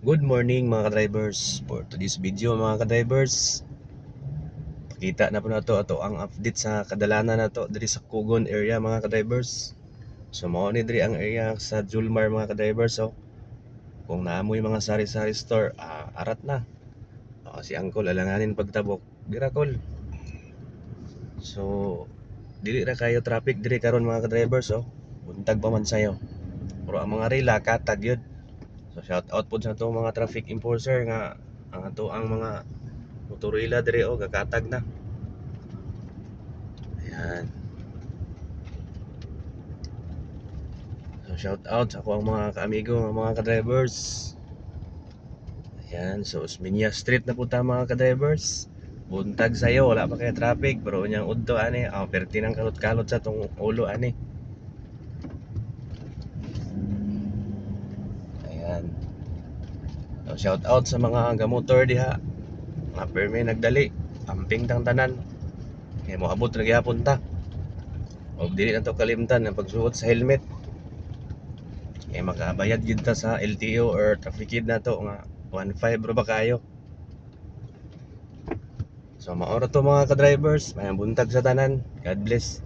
Good morning mga ka-drivers. For today's video mga ka-drivers, pakita na po na to ato ang update sa kadalanan na to diri sa Kugon area mga ka-drivers. So mao ni diri ang area sa Julmar mga ka-drivers. So kung naamoy mga sari-sari store, arat na. Si Uncle alanganin pagtabok. Dira kol. So dili ra kayo traffic diri karon mga ka-drivers. Buntag pa man sayo. Pero ang mga rila katag yun. So shout out po sa to mga traffic enforcer nga ang ato ang mga motorila diri gakatag na. Ayan. So shout out sa ako ang mga kaamigo, mga ka-drivers. Ayan, so Osmeña Street na po ta mga ka-drivers. Buntag sayo, wala pa kaya traffic, pero unyang udto ani, perti ng kalot-kalot sa tong ulo ani. Ayan. So shout out sa mga gamotor diha. Mga permi nagdali, amping tang tanan. Kaya mo abot na gyapon ta. Og dili na to kalimtan ang pagsuot sa helmet. Kaya makabayad gid ta sa LTO or traffic kid na to nga 1.5 ro ba kayo. So maoro to mga ka-drivers, mayang buntag sa tanan. God bless.